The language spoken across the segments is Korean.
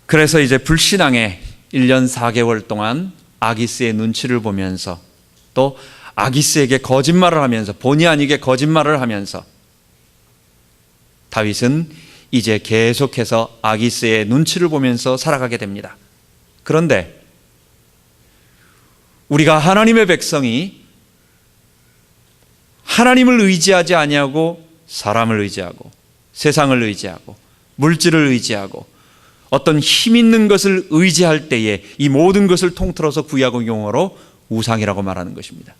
그래서 이제 불신앙에 1년 4개월 동안 아기스의 눈치를 보면서 또 아기스에게 거짓말을 하면서 본의 아니게 거짓말을 하면서 다윗은 이제 계속해서 아기스의 눈치를 보면서 살아가게 됩니다. 그런데 우리가 하나님의 백성이 하나님을 의지하지 아니하고 사람을 의지하고 세상을 의지하고 물질을 의지하고 어떤 힘 있는 것을 의지할 때에 이 모든 것을 통틀어서 구약 용어로 우상이라고 말하는 것입니다.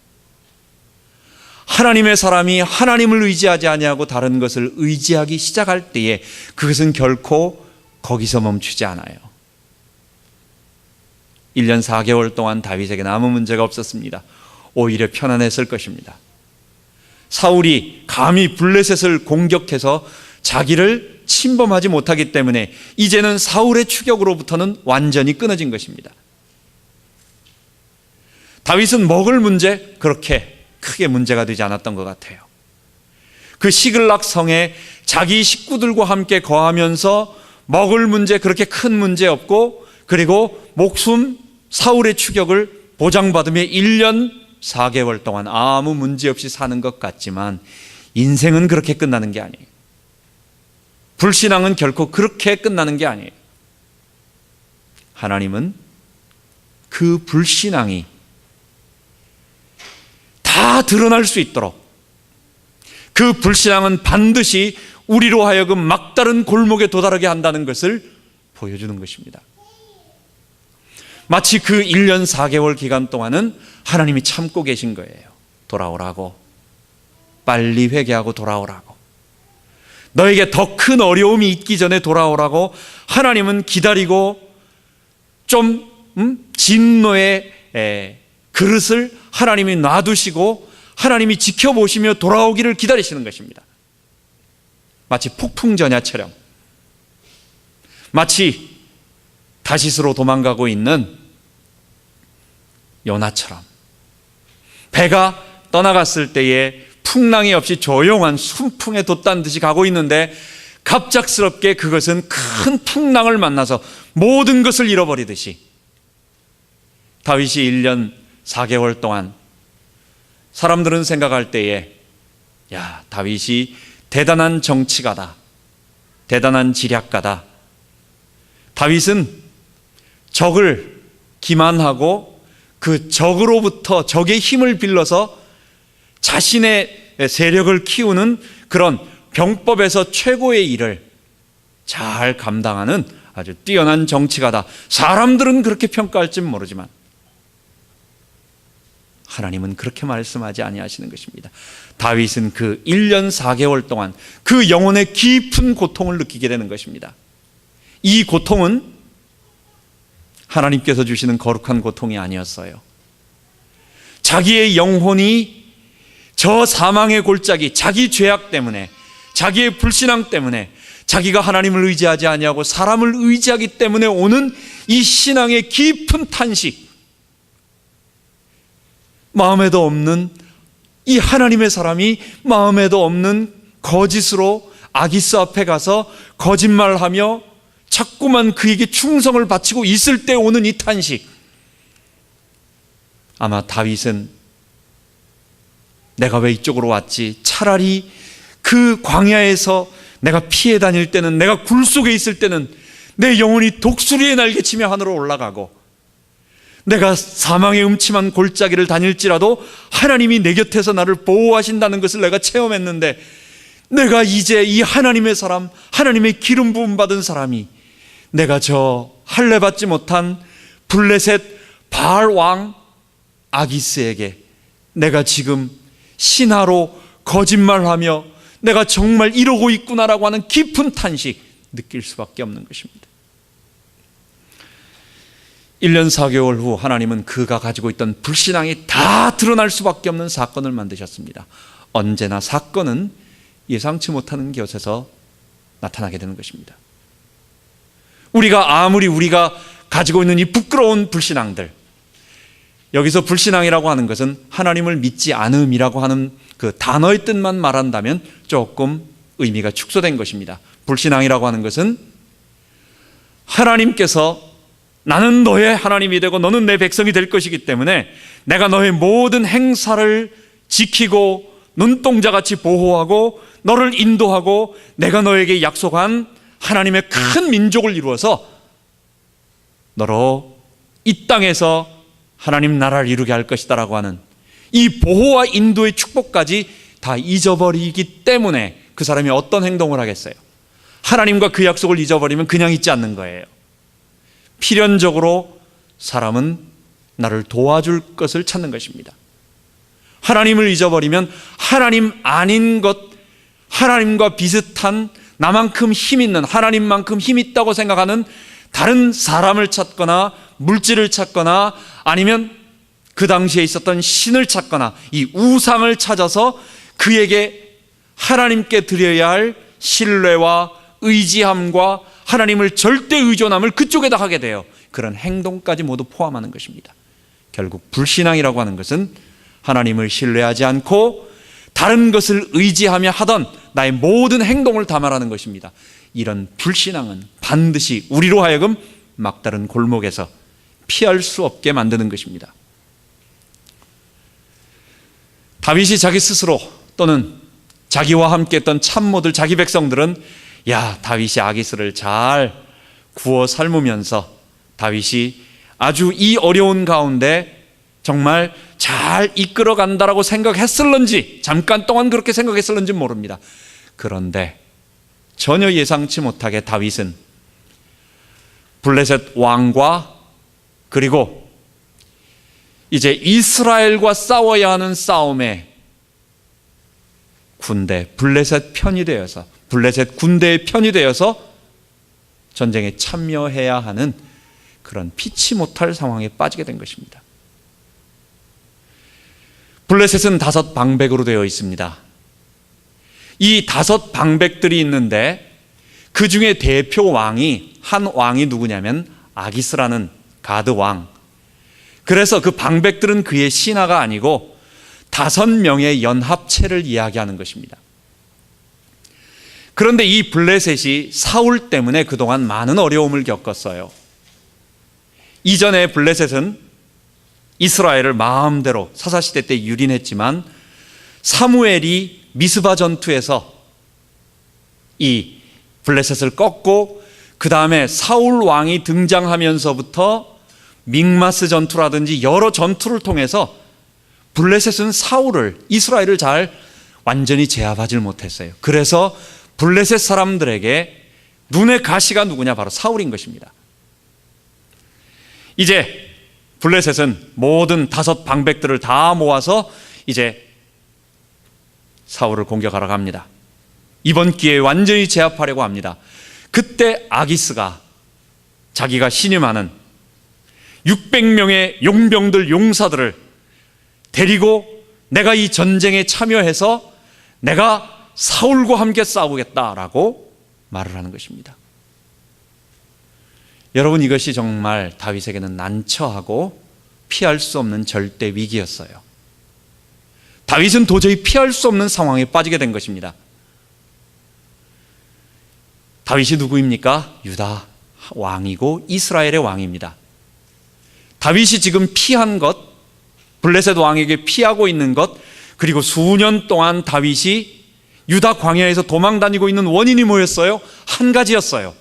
하나님의 사람이 하나님을 의지하지 아니하고 다른 것을 의지하기 시작할 때에 그것은 결코 거기서 멈추지 않아요. 1년 4개월 동안 다윗에게는 아무 문제가 없었습니다. 오히려 편안했을 것입니다. 사울이 감히 블레셋을 공격해서 자기를 침범하지 못하기 때문에 이제는 사울의 추격으로부터는 완전히 끊어진 것입니다. 다윗은 먹을 문제 그렇게 크게 문제가 되지 않았던 것 같아요. 그 시글락 성에 자기 식구들과 함께 거하면서 먹을 문제 그렇게 큰 문제 없고, 그리고 목숨 사울의 추격을 보장받으며 1년 4개월 동안 아무 문제 없이 사는 것 같지만 인생은 그렇게 끝나는 게 아니에요. 불신앙은 결코 그렇게 끝나는 게 아니에요. 하나님은 그 불신앙이 다 드러날 수 있도록, 그 불신앙은 반드시 우리로 하여금 막다른 골목에 도달하게 한다는 것을 보여주는 것입니다. 마치 그 1년 4개월 기간 동안은 하나님이 참고 계신 거예요. 돌아오라고, 빨리 회개하고 돌아오라고, 너에게 더 큰 어려움이 있기 전에 돌아오라고 하나님은 기다리고 좀 진노의 그릇을 하나님이 놔두시고 하나님이 지켜보시며 돌아오기를 기다리시는 것입니다. 마치 폭풍전야처럼, 마치 다시스로 도망가고 있는 요나처럼 배가 떠나갔을 때에 풍랑이 없이 조용한 순풍에 돛단 듯이 가고 있는데 갑작스럽게 그것은 큰 풍랑을 만나서 모든 것을 잃어버리듯이 다윗이 1년 4개월 동안 사람들은 생각할 때에 야, 다윗이 대단한 정치가다, 대단한 지략가다. 다윗은 적을 기만하고 그 적으로부터 적의 힘을 빌려서 자신의 세력을 키우는 그런 병법에서 최고의 일을 잘 감당하는 아주 뛰어난 정치가다. 사람들은 그렇게 평가할지 모르지만 하나님은 그렇게 말씀하지 아니하시는 것입니다. 다윗은 그 1년 4개월 동안 그 영혼의 깊은 고통을 느끼게 되는 것입니다. 이 고통은 하나님께서 주시는 거룩한 고통이 아니었어요. 자기의 영혼이 저 사망의 골짜기, 자기 죄악 때문에, 자기의 불신앙 때문에, 자기가 하나님을 의지하지 아니하고 사람을 의지하기 때문에 오는 이 신앙의 깊은 탄식, 마음에도 없는 이 하나님의 사람이 마음에도 없는 거짓으로 아기스 앞에 가서 거짓말하며 자꾸만 그에게 충성을 바치고 있을 때 오는 이 탄식. 아마 다윗은 내가 왜 이쪽으로 왔지? 차라리 그 광야에서 내가 피해 다닐 때는, 내가 굴 속에 있을 때는 내 영혼이 독수리의 날개치며 하늘로 올라가고, 내가 사망의 음침한 골짜기를 다닐지라도 하나님이 내 곁에서 나를 보호하신다는 것을 내가 체험했는데, 내가 이제 이 하나님의 사람, 하나님의 기름 부음 받은 사람이 내가 저 할례 받지 못한 블레셋 바알 왕 아기스에게 내가 지금 신하로 거짓말하며 내가 정말 이러고 있구나라고 하는 깊은 탄식 느낄 수밖에 없는 것입니다. 1년 4개월 후 하나님은 그가 가지고 있던 불신앙이 다 드러날 수밖에 없는 사건을 만드셨습니다. 언제나 사건은 예상치 못하는 곳에서 나타나게 되는 것입니다. 아무리 우리가 가지고 있는 이 부끄러운 불신앙들, 여기서 불신앙이라고 하는 것은 하나님을 믿지 않음이라고 하는 그 단어의 뜻만 말한다면 조금 의미가 축소된 것입니다. 불신앙이라고 하는 것은 하나님께서 나는 너의 하나님이 되고 너는 내 백성이 될 것이기 때문에 내가 너의 모든 행사를 지키고 눈동자같이 보호하고 너를 인도하고 내가 너에게 약속한 하나님의 큰 민족을 이루어서 너로 이 땅에서 하나님 나라를 이루게 할 것이다 라고 하는 이 보호와 인도의 축복까지 다 잊어버리기 때문에 그 사람이 어떤 행동을 하겠어요? 하나님과 그 약속을 잊어버리면 그냥 있지 않는 거예요. 필연적으로 사람은 나를 도와줄 것을 찾는 것입니다. 하나님을 잊어버리면 하나님 아닌 것, 하나님과 비슷한 나만큼 힘 있는, 하나님만큼 힘 있다고 생각하는 다른 사람을 찾거나 물질을 찾거나 아니면 그 당시에 있었던 신을 찾거나 이 우상을 찾아서 그에게 하나님께 드려야 할 신뢰와 의지함과 하나님을 절대 의존함을 그쪽에다 하게 돼요. 그런 행동까지 모두 포함하는 것입니다. 결국 불신앙이라고 하는 것은 하나님을 신뢰하지 않고 다른 것을 의지하며 하던 나의 모든 행동을 다 말하는 것입니다. 이런 불신앙은 반드시 우리로 하여금 막다른 골목에서 피할 수 없게 만드는 것입니다. 다윗이 자기 스스로 또는 자기와 함께 했던 참모들, 자기 백성들은 야, 다윗이 아기스를 잘 구워 삶으면서 다윗이 아주 이 어려운 가운데 정말 잘 이끌어 간다라고 생각했을런지, 잠깐 동안 그렇게 생각했을런지 모릅니다. 그런데 전혀 예상치 못하게 다윗은 블레셋 왕과 그리고 이제 이스라엘과 싸워야 하는 싸움에 군대, 블레셋 편이 되어서, 블레셋 군대의 편이 되어서 전쟁에 참여해야 하는 그런 피치 못할 상황에 빠지게 된 것입니다. 블레셋은 5 방백으로 되어 있습니다. 이 5 방백들이 있는데 그 중에 대표 왕이, 한 왕이 누구냐면 아기스라는 가드 왕. 그래서 그 방백들은 그의 신하가 아니고 5명의 연합체를 이야기하는 것입니다. 그런데 이 블레셋이 사울 때문에 그동안 많은 어려움을 겪었어요. 이전에 블레셋은 이스라엘을 마음대로 사사시대 때 유린했지만 사무엘이 미스바 전투에서 이 블레셋을 꺾고 그 다음에 사울 왕이 등장하면서부터 믹마스 전투라든지 여러 전투를 통해서 블레셋은 사울을, 이스라엘을 잘 완전히 제압하지 못했어요. 그래서 블레셋 사람들에게 눈의 가시가 누구냐? 바로 사울인 것입니다. 이제 블레셋은 모든 5 방백들을 다 모아서 이제 사울을 공격하러 갑니다. 이번 기회에 완전히 제압하려고 합니다. 그때 아기스가 자기가 신임하는 600명의 용병들, 용사들을 데리고 내가 이 전쟁에 참여해서 내가 사울과 함께 싸우겠다라고 말을 하는 것입니다. 여러분, 이것이 정말 다윗에게는 난처하고 피할 수 없는 절대 위기였어요. 다윗은 도저히 피할 수 없는 상황에 빠지게 된 것입니다. 다윗이 누구입니까? 유다 왕이고 이스라엘의 왕입니다. 다윗이 지금 피한 것, 블레셋 왕에게 피하고 있는 것, 그리고 수년 동안 다윗이 유다 광야에서 도망 다니고 있는 원인이 뭐였어요? 한 가지였어요.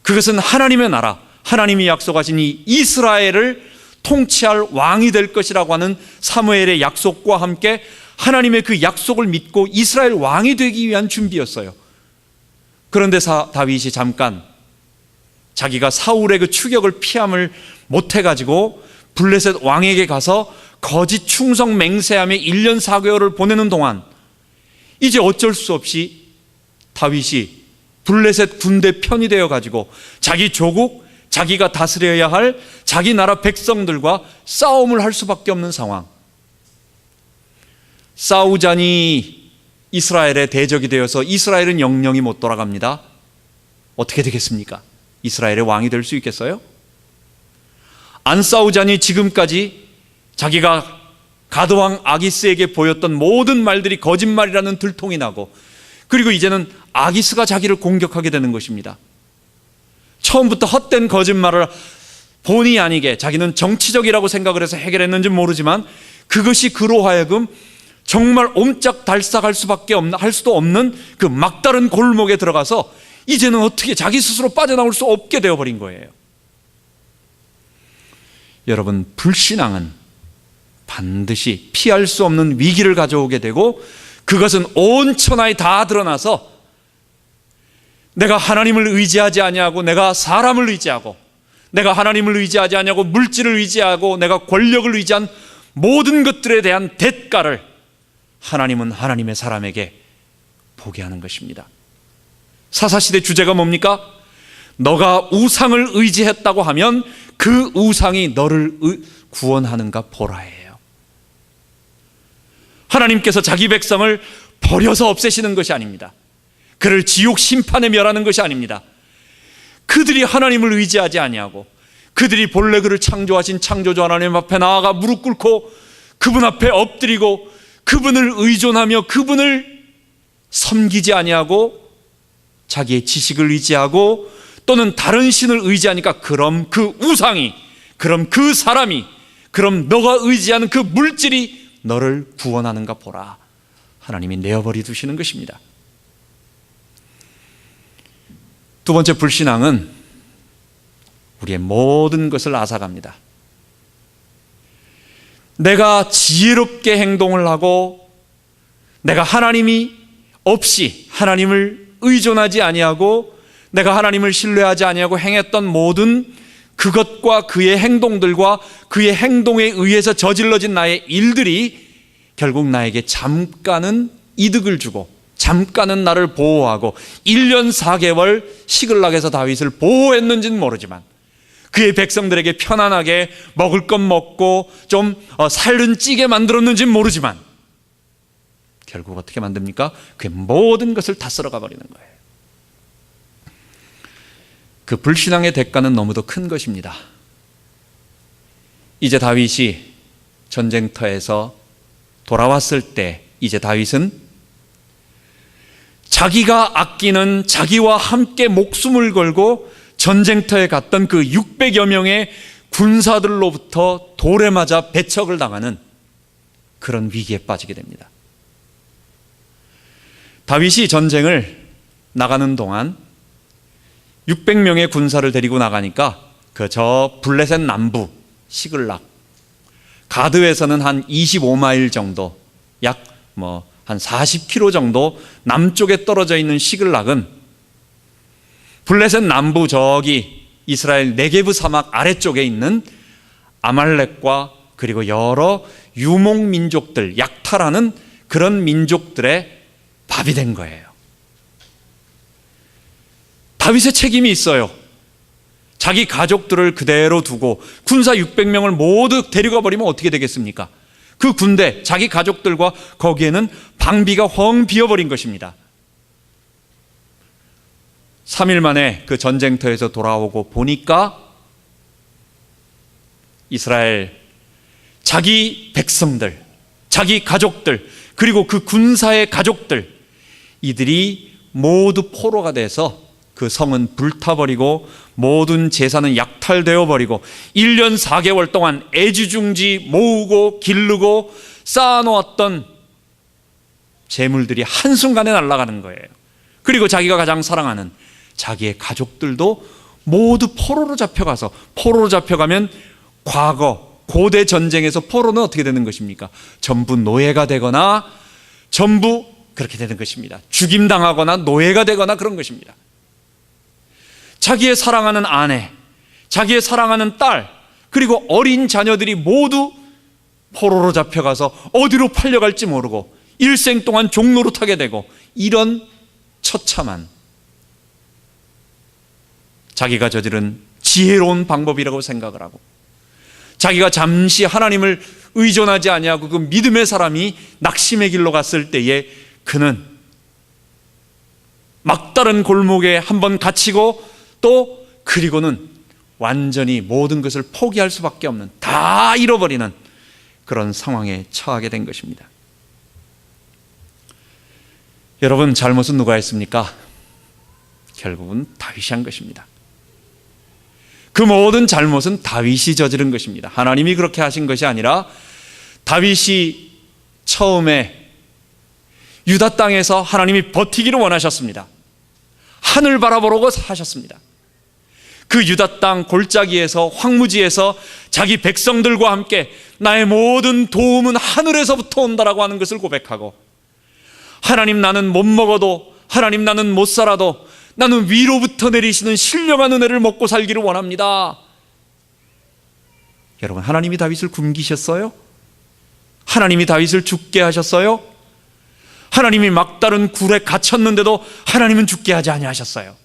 그것은 하나님의 나라, 하나님이 약속하신 이 이스라엘을 통치할 왕이 될 것이라고 하는 사무엘의 약속과 함께 하나님의 그 약속을 믿고 이스라엘 왕이 되기 위한 준비였어요. 그런데 다윗이 잠깐 자기가 사울의 그 추격을 피함을 못해가지고 블레셋 왕에게 가서 거짓 충성 맹세하며 1년 4개월을 보내는 동안 이제 어쩔 수 없이 다윗이 블레셋 군대 편이 되어가지고 자기 조국, 자기가 다스려야 할 자기 나라 백성들과 싸움을 할 수밖에 없는 상황. 싸우자니 이스라엘의 대적이 되어서 이스라엘은 영영이 못 돌아갑니다. 어떻게 되겠습니까? 이스라엘의 왕이 될 수 있겠어요? 안 싸우자니 지금까지 자기가 가드왕 아기스에게 보였던 모든 말들이 거짓말이라는 들통이 나고, 그리고 이제는 아기스가 자기를 공격하게 되는 것입니다. 처음부터 헛된 거짓말을 본의 아니게 자기는 정치적이라고 생각을 해서 해결했는지 모르지만 그것이 그로 하여금 정말 옴짝달싹할 수밖에 없는, 할 수도 없는 그 막다른 골목에 들어가서 이제는 어떻게 자기 스스로 빠져나올 수 없게 되어버린 거예요. 여러분, 불신앙은 반드시 피할 수 없는 위기를 가져오게 되고 그것은 온 천하에 다 드러나서 내가 하나님을 의지하지 아니하고 내가 사람을 의지하고 내가 하나님을 의지하지 아니하고 물질을 의지하고 내가 권력을 의지한 모든 것들에 대한 대가를 하나님은 하나님의 사람에게 보게 하는 것입니다. 사사시대 주제가 뭡니까? 너가 우상을 의지했다고 하면 그 우상이 너를 구원하는가 보라예요. 하나님께서 자기 백성을 버려서 없애시는 것이 아닙니다. 그를 지옥 심판에 멸하는 것이 아닙니다. 그들이 하나님을 의지하지 아니하고 그들이 본래 그를 창조하신 창조주 하나님 앞에 나아가 무릎 꿇고 그분 앞에 엎드리고 그분을 의존하며 그분을 섬기지 아니하고 자기의 지식을 의지하고 또는 다른 신을 의지하니까 그럼 그 우상이, 그럼 그 사람이, 그럼 너가 의지하는 그 물질이 너를 구원하는가 보라. 하나님이 내어버려 두시는 것입니다. 두 번째, 불신앙은 우리의 모든 것을 앗아갑니다. 내가 지혜롭게 행동을 하고 내가 하나님이 없이 하나님을 의존하지 아니하고 내가 하나님을 신뢰하지 아니하고 행했던 모든 그것과 그의 행동들과 그의 행동에 의해서 저질러진 나의 일들이 결국 나에게 잠깐은 이득을 주고 잠깐은 나를 보호하고 1년 4개월 시글락에서 다윗을 보호했는지는 모르지만 그의 백성들에게 편안하게 먹을 것 먹고 좀 살은 찌게 만들었는지는 모르지만 결국 어떻게 만듭니까? 그의 모든 것을 다 쓸어가 버리는 거예요. 그 불신앙의 대가는 너무도 큰 것입니다. 이제 다윗이 전쟁터에서 돌아왔을 때 이제 다윗은 자기가 아끼는 자기와 함께 목숨을 걸고 전쟁터에 갔던 그 600여 명의 군사들로부터 돌에 맞아 배척을 당하는 그런 위기에 빠지게 됩니다. 다윗이 전쟁을 나가는 동안 600명의 군사를 데리고 나가니까 그 저 블레셋 남부 시글락 가드에서는 한 25마일 정도 약 한 40km 정도 남쪽에 떨어져 있는 시글락은 블레셋 남부 저기 이스라엘 네게브 사막 아래쪽에 있는 아말렉과 그리고 여러 유목 민족들, 약탈하는 그런 민족들의 밥이 된 거예요. 다윗의 책임이 있어요. 자기 가족들을 그대로 두고 군사 600명을 모두 데려가 버리면 어떻게 되겠습니까? 그 군대, 자기 가족들과 거기에는 방비가 헝 비어버린 것입니다. 3일 만에 그 전쟁터에서 돌아오고 보니까 이스라엘 자기 백성들, 자기 가족들, 그리고 그 군사의 가족들, 이들이 모두 포로가 돼서 그 성은 불타버리고 모든 제사는 약탈되어 버리고 1년 4개월 동안 애지중지 모으고 기르고 쌓아놓았던 재물들이 한순간에 날아가는 거예요. 그리고 자기가 가장 사랑하는 자기의 가족들도 모두 포로로 잡혀가서, 포로로 잡혀가면 과거 고대 전쟁에서 포로는 어떻게 되는 것입니까? 전부 노예가 되거나 전부 그렇게 되는 것입니다. 죽임당하거나 노예가 되거나 그런 것입니다. 자기의 사랑하는 아내, 자기의 사랑하는 딸, 그리고 어린 자녀들이 모두 포로로 잡혀가서 어디로 팔려갈지 모르고 일생 동안 종로로 타게 되고, 이런 처참한 자기가 저지른 지혜로운 방법이라고 생각을 하고 자기가 잠시 하나님을 의존하지 아니하고 그 믿음의 사람이 낙심의 길로 갔을 때에 그는 막다른 골목에 한번 갇히고 또 그리고는 완전히 모든 것을 포기할 수밖에 없는, 다 잃어버리는 그런 상황에 처하게 된 것입니다. 여러분, 잘못은 누가 했습니까? 결국은 다윗이 한 것입니다. 그 모든 잘못은 다윗이 저지른 것입니다. 하나님이 그렇게 하신 것이 아니라 다윗이 처음에 유다 땅에서 하나님이 버티기를 원하셨습니다. 하늘 바라보라고 하셨습니다. 그 유다 땅 골짜기에서, 황무지에서 자기 백성들과 함께 나의 모든 도움은 하늘에서부터 온다라고 하는 것을 고백하고, 하나님 나는 못 먹어도, 하나님 나는 못 살아도 나는 위로부터 내리시는 신령한 은혜를 먹고 살기를 원합니다. 여러분, 하나님이 다윗을 굶기셨어요? 하나님이 다윗을 죽게 하셨어요? 하나님이 막다른 굴에 갇혔는데도 하나님은 죽게 하지 아니하셨어요.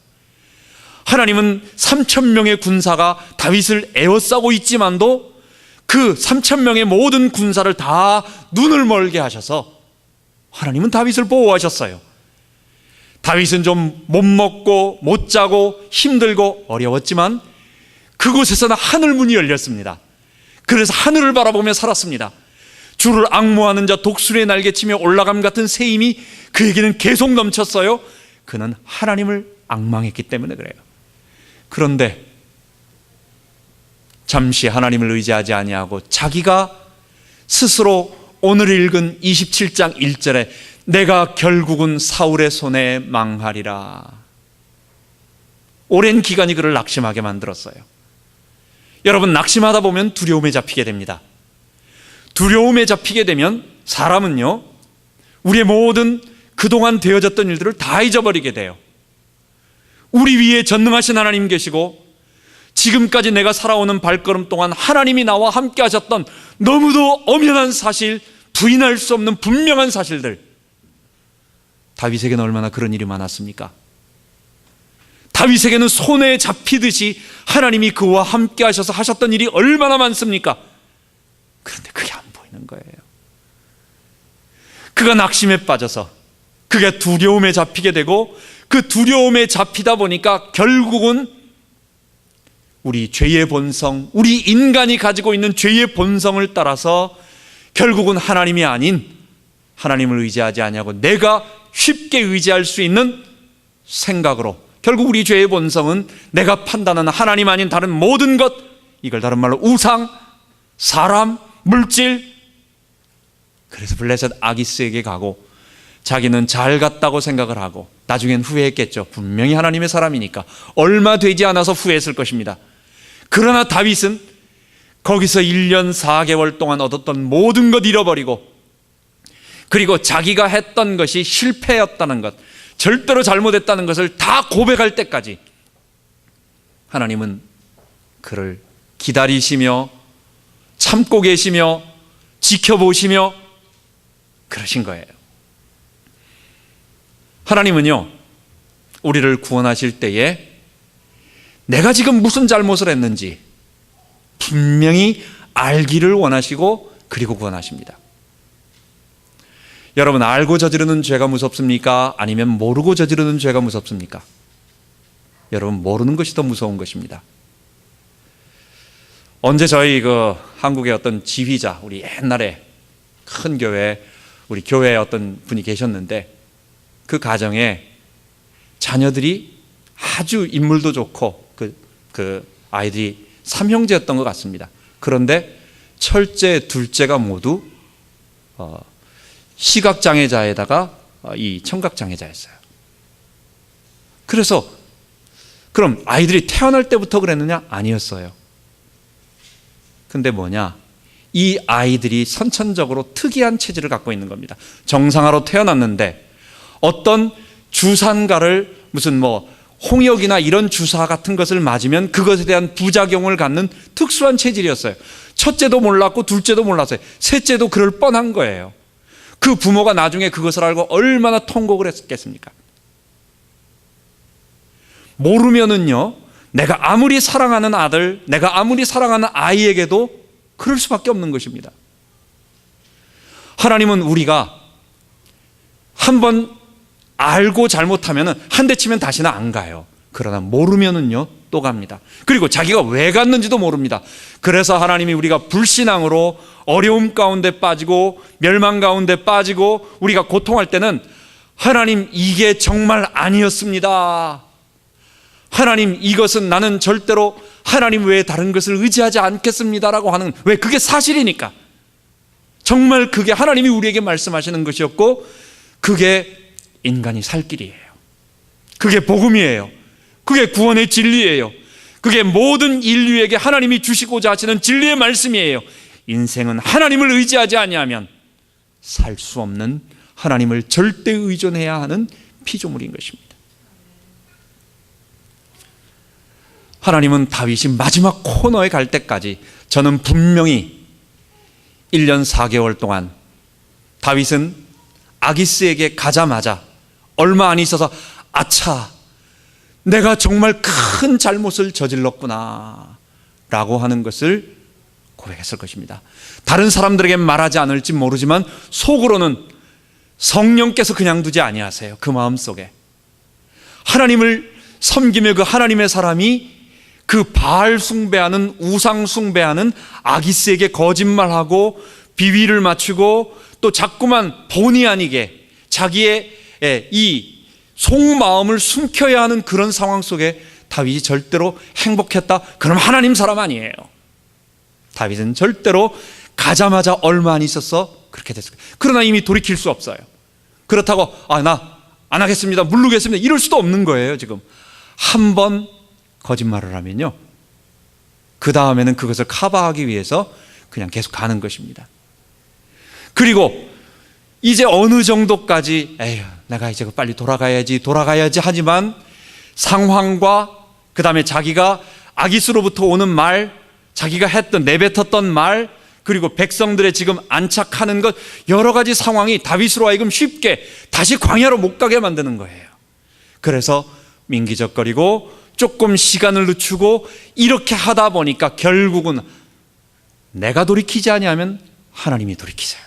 하나님은 3,000명의 군사가 다윗을 에워싸고 있지만도 그 3,000명의 모든 군사를 다 눈을 멀게 하셔서 하나님은 다윗을 보호하셨어요. 다윗은 좀 못 먹고 못 자고 힘들고 어려웠지만 그곳에서는 하늘문이 열렸습니다. 그래서 하늘을 바라보며 살았습니다. 주를 앙모하는 자 독수리의 날개치며 올라감 같은 새 힘이 그에게는 계속 넘쳤어요. 그는 하나님을 앙망했기 때문에 그래요. 그런데 잠시 하나님을 의지하지 아니하고 자기가 스스로 오늘 읽은 27장 1절에 내가 결국은 사울의 손에 망하리라, 오랜 기간이 그를 낙심하게 만들었어요. 여러분, 낙심하다 보면 두려움에 잡히게 됩니다. 두려움에 잡히게 되면 사람은요, 우리의 모든 그동안 되어졌던 일들을 다 잊어버리게 돼요. 우리 위에 전능하신 하나님 계시고 지금까지 내가 살아오는 발걸음 동안 하나님이 나와 함께 하셨던 너무도 엄연한 사실, 부인할 수 없는 분명한 사실들, 다윗에게는 얼마나 그런 일이 많았습니까? 다윗에게는 손에 잡히듯이 하나님이 그와 함께 하셔서 하셨던 일이 얼마나 많습니까? 그런데 그게 안 보이는 거예요. 그가 낙심에 빠져서 그가 두려움에 잡히게 되고, 그 두려움에 잡히다 보니까 결국은 우리 죄의 본성, 우리 인간이 가지고 있는 죄의 본성을 따라서 결국은 하나님이 아닌, 하나님을 의지하지 아니하고 내가 쉽게 의지할 수 있는 생각으로, 결국 우리 죄의 본성은 내가 판단하는 하나님 아닌 다른 모든 것, 이걸 다른 말로 우상, 사람, 물질, 그래서 블레셋 아기스에게 가고 자기는 잘 갔다고 생각을 하고 나중엔 후회했겠죠. 분명히 하나님의 사람이니까 얼마 되지 않아서 후회했을 것입니다. 그러나 다윗은 거기서 1년 4개월 동안 얻었던 모든 것 잃어버리고, 그리고 자기가 했던 것이 실패였다는 것, 절대로 잘못했다는 것을 다 고백할 때까지 하나님은 그를 기다리시며 참고 계시며 지켜보시며 그러신 거예요. 하나님은요, 우리를 구원하실 때에 내가 지금 무슨 잘못을 했는지 분명히 알기를 원하시고 그리고 구원하십니다. 여러분, 알고 저지르는 죄가 무섭습니까? 아니면 모르고 저지르는 죄가 무섭습니까? 여러분, 모르는 것이 더 무서운 것입니다. 언제 저희 한국의 어떤 지휘자, 우리 옛날에 큰 교회, 우리 교회에 어떤 분이 계셨는데, 그 가정에 자녀들이 아주 인물도 좋고 그 아이들이 3형제였던 것 같습니다. 그런데 첫째, 둘째가 모두 시각장애자에다가 이 청각장애자였어요. 그래서 그럼 아이들이 태어날 때부터 그랬느냐? 아니었어요. 근데 뭐냐? 이 아이들이 선천적으로 특이한 체질을 갖고 있는 겁니다. 정상화로 태어났는데 어떤 주사가를 무슨 홍역이나 이런 주사 같은 것을 맞으면 그것에 대한 부작용을 갖는 특수한 체질이었어요. 첫째도 몰랐고 둘째도 몰랐어요. 셋째도 그럴 뻔한 거예요. 그 부모가 나중에 그것을 알고 얼마나 통곡을 했겠습니까? 모르면은요, 내가 아무리 사랑하는 아들, 내가 아무리 사랑하는 아이에게도 그럴 수밖에 없는 것입니다. 하나님은 우리가 한번 알고 잘못하면 한 대 치면 다시는 안 가요. 그러나 모르면은요, 또 갑니다. 그리고 자기가 왜 갔는지도 모릅니다. 그래서 하나님이 우리가 불신앙으로 어려움 가운데 빠지고 멸망 가운데 빠지고 우리가 고통할 때는 하나님, 이게 정말 아니었습니다. 하나님, 이것은 나는 절대로 하나님 외에 다른 것을 의지하지 않겠습니다라고 하는, 왜? 그게 사실이니까. 정말 그게 하나님이 우리에게 말씀하시는 것이었고, 그게 인간이 살 길이에요. 그게 복음이에요. 그게 구원의 진리예요. 그게 모든 인류에게 하나님이 주시고자 하시는 진리의 말씀이에요. 인생은 하나님을 의지하지 아니하면 살 수 없는, 하나님을 절대 의존해야 하는 피조물인 것입니다. 하나님은 다윗이 마지막 코너에 갈 때까지, 저는 분명히 1년 4개월 동안 다윗은 아기스에게 가자마자 얼마 안 있어서 아차, 내가 정말 큰 잘못을 저질렀구나 라고 하는 것을 고백했을 것입니다. 다른 사람들에게 말하지 않을지 모르지만 속으로는 성령께서 그냥 두지 아니하세요. 그 마음속에 하나님을 섬기며 그 하나님의 사람이 그 바알 숭배하는, 우상 숭배하는 아기스에게 거짓말하고 비위를 맞추고 또 자꾸만 본의 아니게 자기의 이 속마음을 숨겨야 하는 그런 상황 속에 다윗이 절대로 행복했다? 그럼 하나님 사람 아니에요. 다윗은 절대로 가자마자 얼마 안 있었어 그렇게 됐어요. 그러나 이미 돌이킬 수 없어요. 그렇다고 나 안 하겠습니다, 물르겠습니다, 이럴 수도 없는 거예요. 지금 한 번 거짓말을 하면요, 그 다음에는 그것을 커버하기 위해서 그냥 계속 가는 것입니다. 그리고 이제 어느 정도까지 에휴, 내가 이제 빨리 돌아가야지 하지만 상황과 그 다음에 자기가 아기스로부터 오는 말, 자기가 했던, 내뱉었던 말, 그리고 백성들의 지금 안착하는 것, 여러 가지 상황이 다윗으로 하여금 쉽게 다시 광야로 못 가게 만드는 거예요. 그래서 민기적거리고 조금 시간을 늦추고 이렇게 하다 보니까 결국은 내가 돌이키지 아니하면 하나님이 돌이키세요.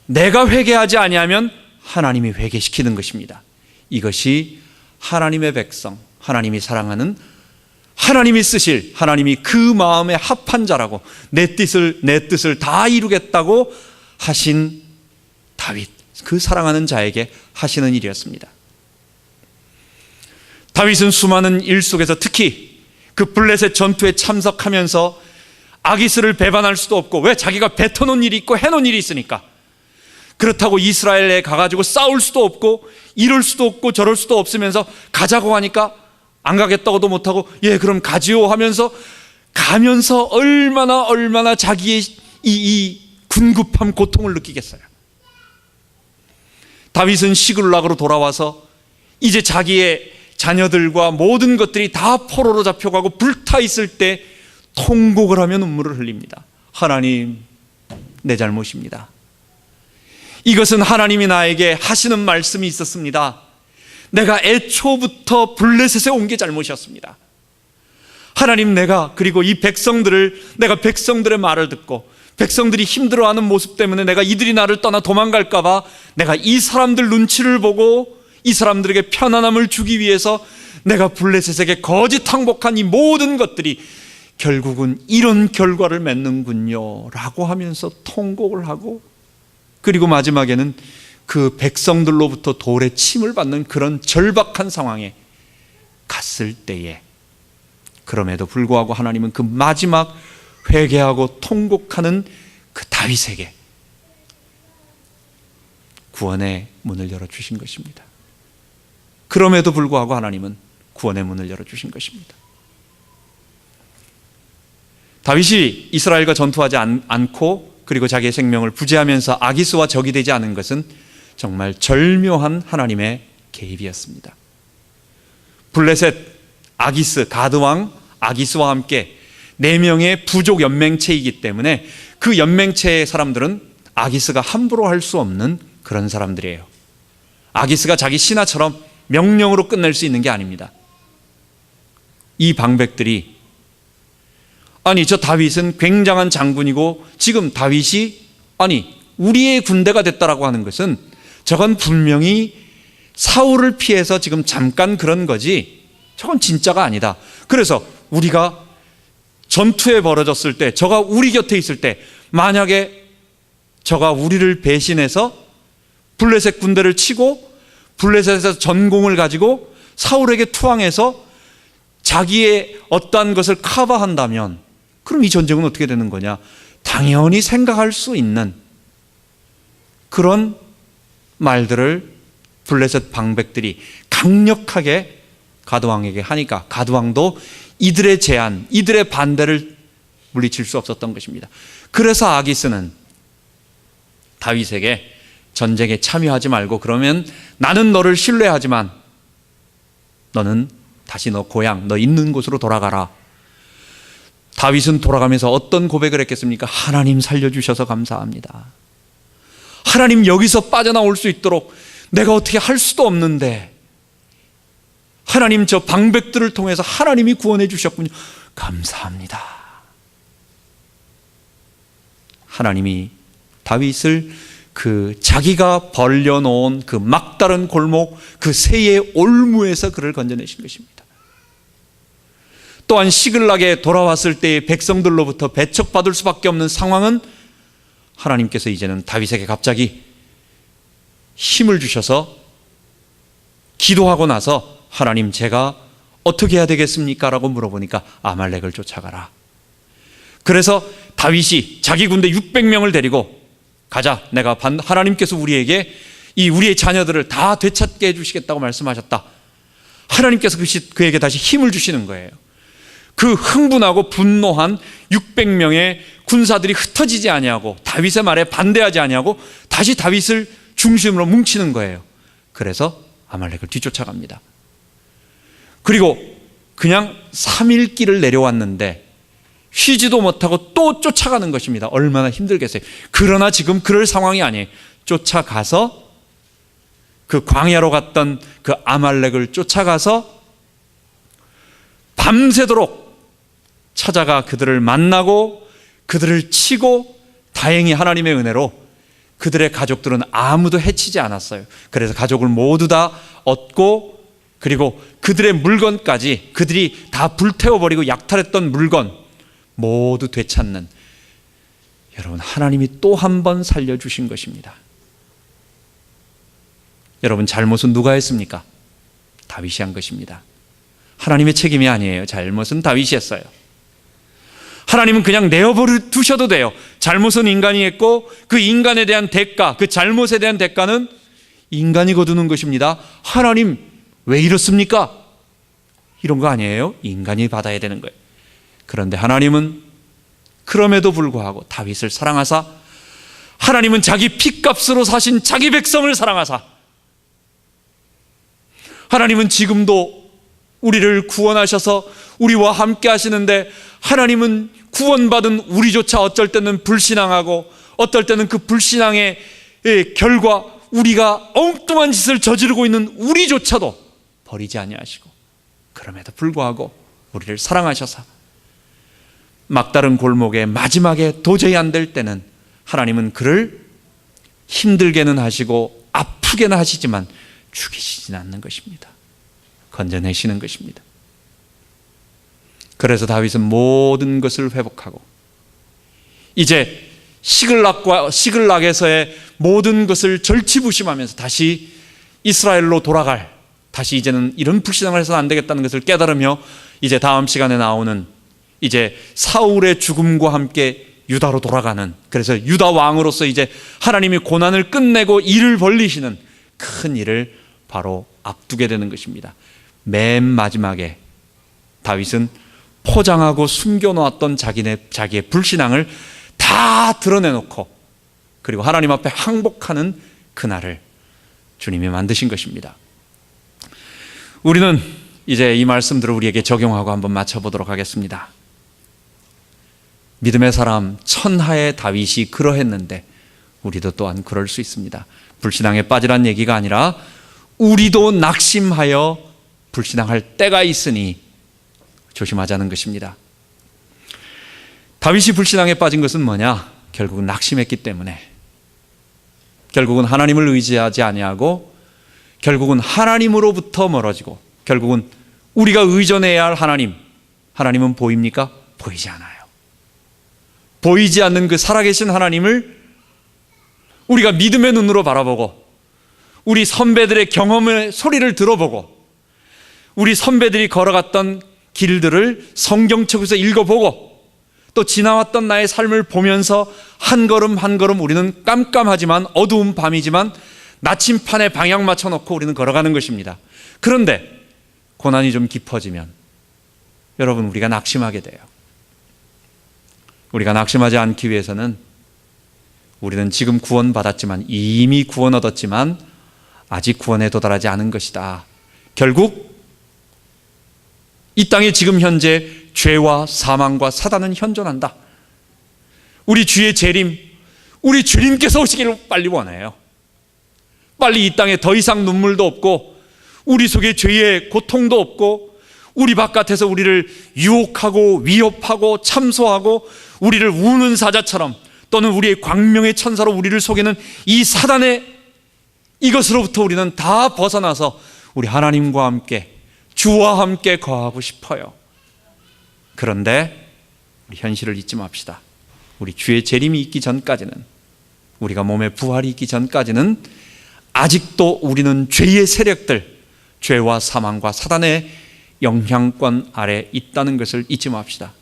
내가 회개하지 아니하면 하나님이 회개시키는 것입니다. 이것이 하나님의 백성, 하나님이 사랑하는, 하나님이 쓰실, 하나님이 그 마음에 합한 자라고, 내 뜻을 다 이루겠다고 하신 다윗, 그 사랑하는 자에게 하시는 일이었습니다. 다윗은 수많은 일 속에서 특히 그 블레셋 전투에 참석하면서 아기스를 배반할 수도 없고, 왜? 자기가 뱉어놓은 일이 있고 해놓은 일이 있으니까. 그렇다고 이스라엘에 가가지고 싸울 수도 없고 이럴 수도 없고 저럴 수도 없으면서 가자고 하니까 안 가겠다고도 못하고 예 그럼 가지요 하면서 가면서 얼마나 자기의 이 군급함, 고통을 느끼겠어요. 다윗은 시글락으로 돌아와서 이제 자기의 자녀들과 모든 것들이 다 포로로 잡혀가고 불타 있을 때 통곡을 하며 눈물을 흘립니다. 하나님, 내 잘못입니다. 이것은 하나님이 나에게 하시는 말씀이 있었습니다. 내가 애초부터 블레셋에 온 게 잘못이었습니다. 하나님, 그리고 이 백성들을, 내가 백성들의 말을 듣고 백성들이 힘들어하는 모습 때문에 내가 이들이 나를 떠나 도망갈까봐 내가 이 사람들 눈치를 보고 이 사람들에게 편안함을 주기 위해서 내가 블레셋에게 거짓 항복한 이 모든 것들이 결국은 이런 결과를 맺는군요 라고 하면서 통곡을 하고, 그리고 마지막에는 그 백성들로부터 돌에 침을 받는 그런 절박한 상황에 갔을 때에, 그럼에도 불구하고 하나님은 그 마지막 회개하고 통곡하는 그 다윗에게 구원의 문을 열어주신 것입니다. 그럼에도 불구하고 하나님은 구원의 문을 열어주신 것입니다. 다윗이 이스라엘과 전투하지 않고 그리고 자기의 생명을 부지하면서 아기스와 적이 되지 않은 것은 정말 절묘한 하나님의 개입이었습니다. 블레셋, 아기스, 가드왕 아기스와 함께 4명의 부족 연맹체이기 때문에 그 연맹체의 사람들은 아기스가 함부로 할 수 없는 그런 사람들이에요. 아기스가 자기 신하처럼 명령으로 끝낼 수 있는 게 아닙니다. 이 방백들이 저 다윗은 굉장한 장군이고 지금 다윗이 우리의 군대가 됐다라고 하는 것은 저건 분명히 사울을 피해서 지금 잠깐 그런 거지 저건 진짜가 아니다. 그래서 우리가 전투에 벌어졌을 때, 저가 우리 곁에 있을 때 만약에 저가 우리를 배신해서 블레셋 군대를 치고 블레셋에서 전공을 가지고 사울에게 투항해서 자기의 어떠한 것을 커버한다면 그럼 이 전쟁은 어떻게 되는 거냐? 당연히 생각할 수 있는 그런 말들을 블레셋 방백들이 강력하게 가드왕에게 하니까 가드왕도 이들의 제안, 이들의 반대를 물리칠 수 없었던 것입니다. 그래서 아기스는 다윗에게 전쟁에 참여하지 말고 그러면 나는 너를 신뢰하지만 너는 다시 너 고향, 너 있는 곳으로 돌아가라. 다윗은 돌아가면서 어떤 고백을 했겠습니까? 하나님 살려주셔서 감사합니다. 하나님 여기서 빠져나올 수 있도록 내가 어떻게 할 수도 없는데 하나님 저 방백들을 통해서 하나님이 구원해 주셨군요. 감사합니다. 하나님이 다윗을 그 자기가 벌려놓은 그 막다른 골목, 그 새의 올무에서 그를 건져내신 것입니다. 또한 시글락에 돌아왔을 때의 백성들로부터 배척받을 수밖에 없는 상황은 하나님께서 이제는 다윗에게 갑자기 힘을 주셔서 기도하고 나서 하나님 제가 어떻게 해야 되겠습니까? 라고 물어보니까 아말렉을 쫓아가라. 그래서 다윗이 자기 군대 600명을 데리고 가자. 내가 하나님께서 우리에게 우리의 자녀들을 다 되찾게 해주시겠다고 말씀하셨다. 하나님께서 그에게 다시 힘을 주시는 거예요. 그 흥분하고 분노한 600명의 군사들이 흩어지지 아니하고 다윗의 말에 반대하지 아니하고 다시 다윗을 중심으로 뭉치는 거예요. 그래서 아말렉을 뒤쫓아갑니다. 그리고 그냥 3일 길을 내려왔는데 쉬지도 못하고 또 쫓아가는 것입니다. 얼마나 힘들겠어요. 그러나 지금 그럴 상황이 아니에요. 쫓아가서 그 광야로 갔던 그 아말렉을 쫓아가서 밤새도록 찾아가 그들을 만나고 그들을 치고 다행히 하나님의 은혜로 그들의 가족들은 아무도 해치지 않았어요. 그래서 가족을 모두 다 얻고 그리고 그들의 물건까지 그들이 다 불태워버리고 약탈했던 물건 모두 되찾는, 여러분 하나님이 또 한 번 살려주신 것입니다. 여러분 잘못은 누가 했습니까? 다윗이 한 것입니다. 하나님의 책임이 아니에요. 잘못은 다윗이 했어요. 하나님은 그냥 내어버려 두셔도 돼요. 잘못은 인간이 했고 그 인간에 대한 대가, 그 잘못에 대한 대가는 인간이 거두는 것입니다. 하나님 왜 이렇습니까? 이런 거 아니에요. 인간이 받아야 되는 거예요. 그런데 하나님은 그럼에도 불구하고 다윗을 사랑하사, 하나님은 자기 핏값으로 사신 자기 백성을 사랑하사, 하나님은 지금도 우리를 구원하셔서 우리와 함께 하시는데, 하나님은 구원받은 우리조차 어쩔 때는 불신앙하고 어떨 때는 그 불신앙의 결과 우리가 엉뚱한 짓을 저지르고 있는 우리조차도 버리지 아니하시고 그럼에도 불구하고 우리를 사랑하셔서 막다른 골목에 마지막에 도저히 안 될 때는 하나님은 그를 힘들게는 하시고 아프게는 하시지만 죽이시진 않는 것입니다. 건져내시는 것입니다. 그래서 다윗은 모든 것을 회복하고 이제 시글락에서의 모든 것을 절치부심하면서 다시 이스라엘로 돌아갈, 다시 이제는 이런 불신앙을 해서는 안 되겠다는 것을 깨달으며 이제 다음 시간에 나오는 이제 사울의 죽음과 함께 유다로 돌아가는, 그래서 유다 왕으로서 이제 하나님이 고난을 끝내고 일을 벌리시는 큰 일을 바로 앞두게 되는 것입니다. 맨 마지막에 다윗은 포장하고 숨겨놓았던 자기의 불신앙을 다 드러내놓고 그리고 하나님 앞에 항복하는 그날을 주님이 만드신 것입니다. 우리는 이제 이 말씀들을 우리에게 적용하고 한번 맞춰보도록 하겠습니다. 믿음의 사람 천하의 다윗이 그러했는데 우리도 또한 그럴 수 있습니다. 불신앙에 빠지란 얘기가 아니라 우리도 낙심하여 불신앙할 때가 있으니 조심하자는 것입니다. 다윗이 불신앙에 빠진 것은 뭐냐? 결국은 낙심했기 때문에, 결국은 하나님을 의지하지 아니하고 결국은 하나님으로부터 멀어지고 결국은 우리가 의존해야 할 하나님은 보입니까? 보이지 않아요. 보이지 않는 그 살아계신 하나님을 우리가 믿음의 눈으로 바라보고 우리 선배들의 경험의 소리를 들어보고 우리 선배들이 걸어갔던 길들을 성경책에서 읽어보고 또 지나왔던 나의 삶을 보면서 한 걸음 한 걸음 우리는 깜깜하지만 어두운 밤이지만 나침판에 방향 맞춰놓고 우리는 걸어가는 것입니다. 그런데 고난이 좀 깊어지면 여러분, 우리가 낙심하게 돼요. 우리가 낙심하지 않기 위해서는 우리는 지금 구원받았지만, 이미 구원 얻었지만 아직 구원에 도달하지 않은 것이다. 결국 이 땅에 지금 현재 죄와 사망과 사단은 현존한다. 우리 주의 재림, 우리 주님께서 오시기를 빨리 원해요. 빨리 이 땅에 더 이상 눈물도 없고 우리 속에 죄의 고통도 없고 우리 바깥에서 우리를 유혹하고 위협하고 참소하고 우리를 우는 사자처럼 또는 우리의 광명의 천사로 우리를 속이는 이 사단의 이것으로부터 우리는 다 벗어나서 우리 하나님과 함께, 주와 함께 거하고 싶어요. 그런데 우리 현실을 잊지 맙시다. 우리 주의 재림이 있기 전까지는, 우리가 몸의 부활이 있기 전까지는 아직도 우리는 죄의 세력들, 죄와 사망과 사단의 영향권 아래 있다는 것을 잊지 맙시다.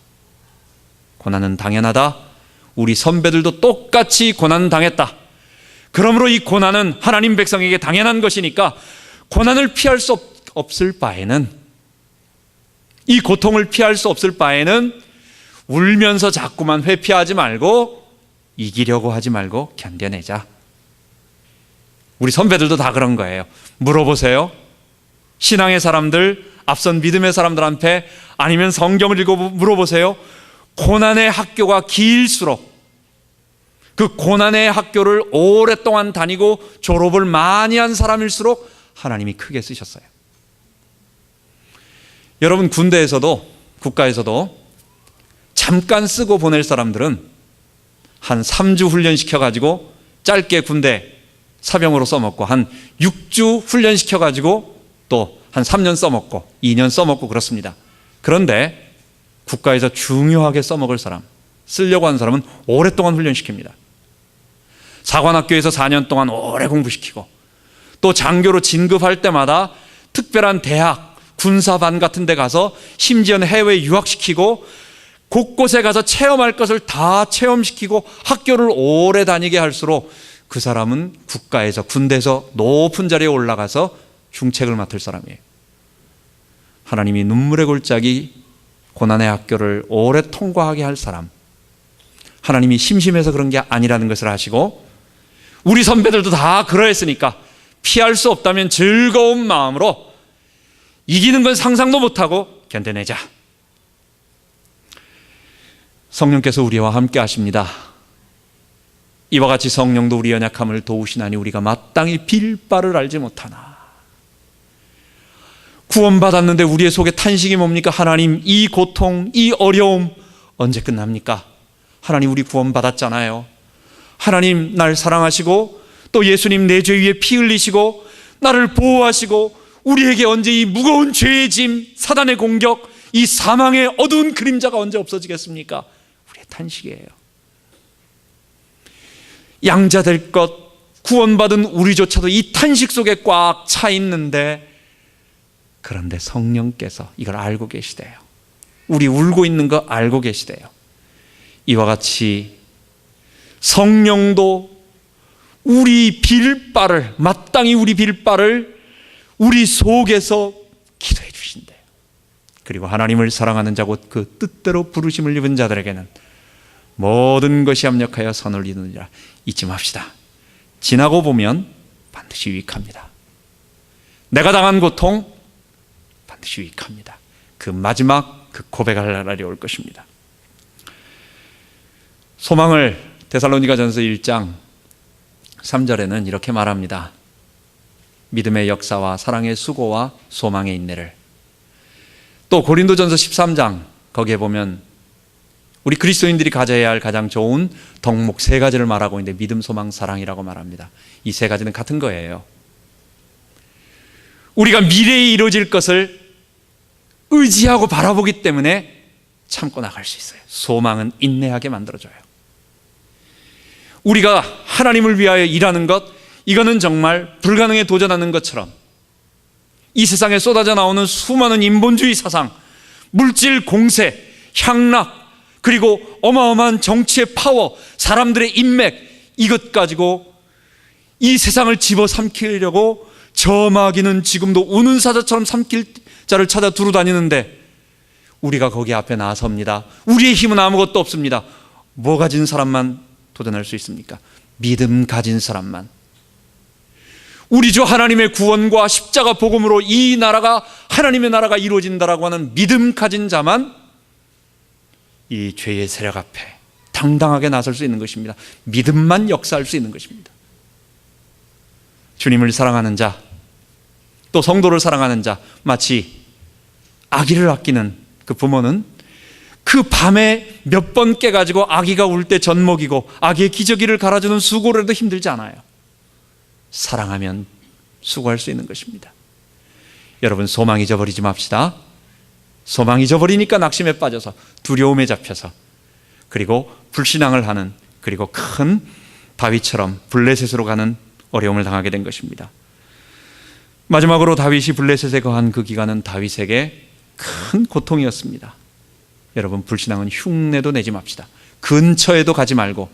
고난은 당연하다. 우리 선배들도 똑같이 고난 당했다. 그러므로 이 고난은 하나님 백성에게 당연한 것이니까 고난을 피할 수 없을 바에는, 이 고통을 피할 수 없을 바에는 울면서 자꾸만 회피하지 말고 이기려고 하지 말고 견뎌내자. 우리 선배들도 다 그런 거예요. 물어보세요. 신앙의 사람들, 앞선 믿음의 사람들한테, 아니면 성경을 읽어 물어보세요. 고난의 학교가 길수록, 그 고난의 학교를 오랫동안 다니고 졸업을 많이 한 사람일수록 하나님이 크게 쓰셨어요. 여러분, 군대에서도, 국가에서도 잠깐 쓰고 보낼 사람들은 한 3주 훈련시켜가지고 짧게 군대 사병으로 써먹고, 한 6주 훈련시켜가지고 또 한 3년 써먹고 2년 써먹고 그렇습니다. 그런데 국가에서 중요하게 써먹을 사람, 쓰려고 하는 사람은 오랫동안 훈련시킵니다. 사관학교에서 4년 동안 오래 공부시키고, 또 장교로 진급할 때마다 특별한 대학, 군사반 같은 데 가서 심지어는 해외 유학시키고 곳곳에 가서 체험할 것을 다 체험시키고 학교를 오래 다니게 할수록 그 사람은 국가에서, 군대에서 높은 자리에 올라가서 중책을 맡을 사람이에요. 하나님이 눈물의 골짜기 고난의 학교를 오래 통과하게 할 사람, 하나님이 심심해서 그런 게 아니라는 것을 아시고, 우리 선배들도 다 그러했으니까 피할 수 없다면 즐거운 마음으로 이기는 건 상상도 못하고 견뎌내자. 성령께서 우리와 함께 하십니다. 이와 같이 성령도 우리 연약함을 도우시나니 우리가 마땅히 빌 바를 알지 못하나. 구원받았는데 우리의 속에 탄식이 뭡니까? 하나님, 이 고통, 이 어려움 언제 끝납니까? 하나님, 우리 구원받았잖아요. 하나님, 날 사랑하시고 또 예수님 내 죄 위에 피 흘리시고 나를 보호하시고 우리에게 언제 이 무거운 죄의 짐, 사단의 공격, 이 사망의 어두운 그림자가 언제 없어지겠습니까? 우리의 탄식이에요. 양자 될 것, 구원받은 우리조차도 이 탄식 속에 꽉 차 있는데, 그런데 성령께서 이걸 알고 계시대요. 우리 울고 있는 거 알고 계시대요. 이와 같이 성령도 우리 빌 바를, 마땅히 우리 빌 바를 우리 속에서 기도해 주신대요. 그리고 하나님을 사랑하는 자 곧 그 뜻대로 부르심을 입은 자들에게는 모든 것이 합력하여 선을 이루느니라. 잊지 맙시다. 지나고 보면 반드시 유익합니다. 내가 당한 고통 반드시 유익합니다. 그 마지막 그 고백할 날이 올 것입니다. 소망을 데살로니가전서 1장 3절에는 이렇게 말합니다. 믿음의 역사와 사랑의 수고와 소망의 인내를. 또 고린도전서 13장 거기에 보면 우리 그리스도인들이 가져야 할 가장 좋은 덕목 3가지를 말하고 있는데, 믿음, 소망, 사랑이라고 말합니다. 이 3가지는 같은 거예요. 우리가 미래에 이루어질 것을 의지하고 바라보기 때문에 참고 나갈 수 있어요. 소망은 인내하게 만들어줘요. 우리가 하나님을 위하여 일하는 것, 이거는 정말 불가능에 도전하는 것처럼 이 세상에 쏟아져 나오는 수많은 인본주의 사상, 물질 공세, 향락, 그리고 어마어마한 정치의 파워, 사람들의 인맥, 이것 가지고 이 세상을 집어삼키려고 저 마귀는 지금도 우는 사자처럼 삼킬 자를 찾아 두루 다니는데, 우리가 거기 앞에 나섭니다. 우리의 힘은 아무것도 없습니다. 뭐 가진 사람만 도전할 수 있습니까? 믿음 가진 사람만. 우리 주 하나님의 구원과 십자가 복음으로 이 나라가, 하나님의 나라가 이루어진다라고 하는 믿음 가진 자만 이 죄의 세력 앞에 당당하게 나설 수 있는 것입니다. 믿음만 역사할 수 있는 것입니다. 주님을 사랑하는 자, 또 성도를 사랑하는 자, 마치 아기를 아끼는 그 부모는 그 밤에 몇 번 깨가지고 아기가 울 때 젖 먹이고 아기의 기저귀를 갈아주는 수고를 해도 힘들지 않아요. 사랑하면 수고할 수 있는 것입니다. 여러분, 소망 잊어버리지 맙시다. 소망 잊어버리니까 낙심에 빠져서, 두려움에 잡혀서, 그리고 불신앙을 하는, 그리고 큰 다윗처럼 블레셋으로 가는 어려움을 당하게 된 것입니다. 마지막으로 다윗이 블레셋에 거한 그 기간은 다윗에게 큰 고통이었습니다. 여러분, 불신앙은 흉내도 내지 맙시다. 근처에도 가지 말고,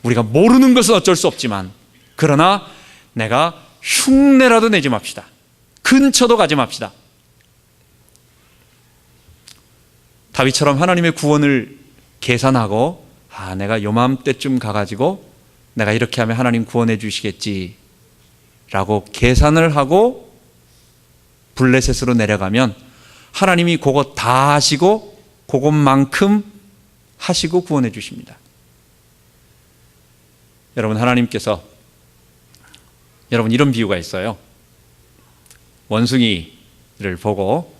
우리가 모르는 것은 어쩔 수 없지만, 그러나 내가 흉내라도 내지 맙시다. 근처도 가지 맙시다. 다윗처럼 하나님의 구원을 계산하고, 내가 요맘때쯤 가가지고 내가 이렇게 하면 하나님 구원해 주시겠지 라고 계산을 하고 블레셋으로 내려가면 하나님이 그것 다 하시고 그것만큼 하시고 구원해 주십니다. 여러분, 하나님께서, 여러분, 이런 비유가 있어요. 원숭이를 보고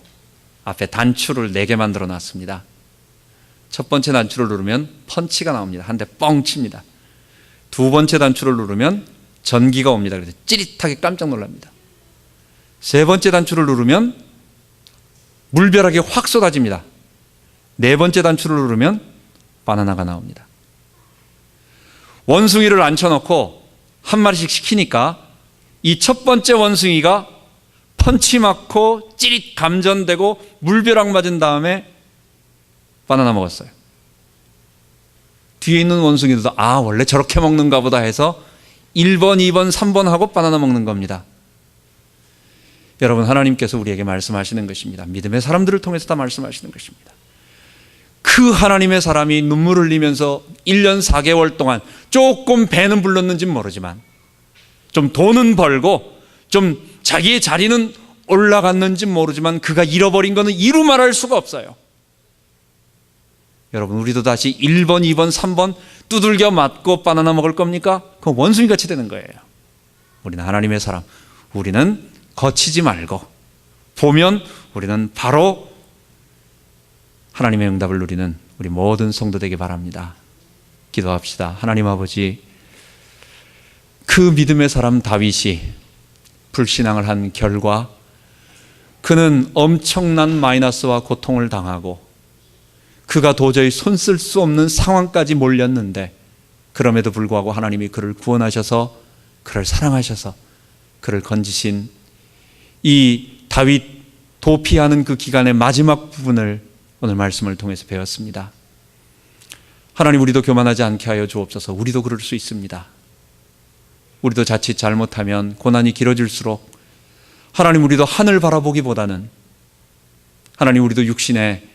앞에 단추를 4개 만들어 놨습니다. 첫 번째 단추를 누르면 펀치가 나옵니다. 한 대 뻥 칩니다. 두 번째 단추를 누르면 전기가 옵니다. 그래서 찌릿하게 깜짝 놀랍니다. 세 번째 단추를 누르면 물벼락이 확 쏟아집니다. 네 번째 단추를 누르면 바나나가 나옵니다. 원숭이를 앉혀놓고 한 마리씩 시키니까 이 첫 번째 원숭이가 펀치 맞고 찌릿 감전되고 물벼락 맞은 다음에 바나나 먹었어요. 뒤에 있는 원숭이들도 원래 저렇게 먹는가 보다 해서 1번, 2번, 3번 하고 바나나 먹는 겁니다. 여러분, 하나님께서 우리에게 말씀하시는 것입니다. 믿음의 사람들을 통해서 다 말씀하시는 것입니다. 그 하나님의 사람이 눈물을 흘리면서 1년 4개월 동안 조금 배는 불렀는지 모르지만, 좀 돈은 벌고 좀 자기의 자리는 올라갔는지 모르지만 그가 잃어버린 것은 이루 말할 수가 없어요. 여러분, 우리도 다시 1번, 2번, 3번 두들겨 맞고 바나나 먹을 겁니까? 그건 원숭이같이 되는 거예요. 우리는 하나님의 사람, 우리는 거치지 말고 보면 우리는 바로 하나님의 응답을 누리는 우리 모든 성도 되기 바랍니다. 기도합시다. 하나님 아버지, 그 믿음의 사람 다윗이 불신앙을 한 결과 그는 엄청난 마이너스와 고통을 당하고 그가 도저히 손쓸 수 없는 상황까지 몰렸는데, 그럼에도 불구하고 하나님이 그를 구원하셔서, 그를 사랑하셔서 그를 건지신 이 다윗 도피하는 그 기간의 마지막 부분을 오늘 말씀을 통해서 배웠습니다. 하나님, 우리도 교만하지 않게 하여 주옵소서. 우리도 그럴 수 있습니다. 우리도 자칫 잘못하면 고난이 길어질수록 하나님, 우리도 하늘 바라보기보다는 하나님, 우리도 육신의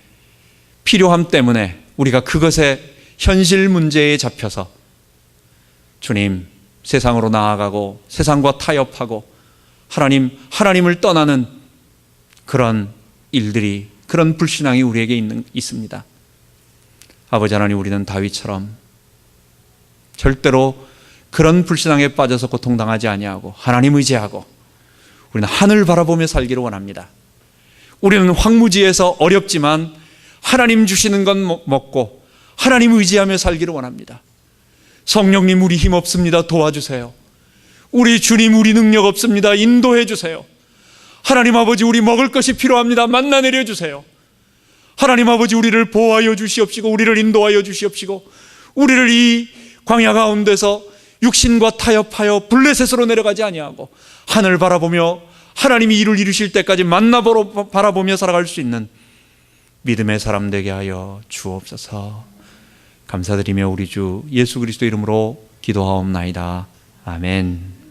필요함 때문에 우리가 그것에 현실 문제에 잡혀서 주님, 세상으로 나아가고 세상과 타협하고 하나님을 떠나는 그런 일들이, 그런 불신앙이 우리에게 있습니다. 아버지 하나님, 우리는 다윗처럼 절대로 그런 불신앙에 빠져서 고통당하지 아니하고 하나님 의지하고 우리는 하늘 바라보며 살기를 원합니다. 우리는 황무지에서 어렵지만 하나님 주시는 건 먹고 하나님 의지하며 살기를 원합니다. 성령님, 우리 힘 없습니다. 도와주세요. 우리 주님, 우리 능력 없습니다. 인도해 주세요. 하나님 아버지, 우리 먹을 것이 필요합니다. 만나 내려주세요. 하나님 아버지, 우리를 보호하여 주시옵시고 우리를 인도하여 주시옵시고 우리를 이 광야 가운데서 육신과 타협하여 블레셋으로 내려가지 아니하고 하늘 바라보며 하나님이 일을 이루실 때까지 만나보러 바라보며 살아갈 수 있는 믿음의 사람 되게 하여 주옵소서. 감사드리며 우리 주 예수 그리스도 이름으로 기도하옵나이다. 아멘.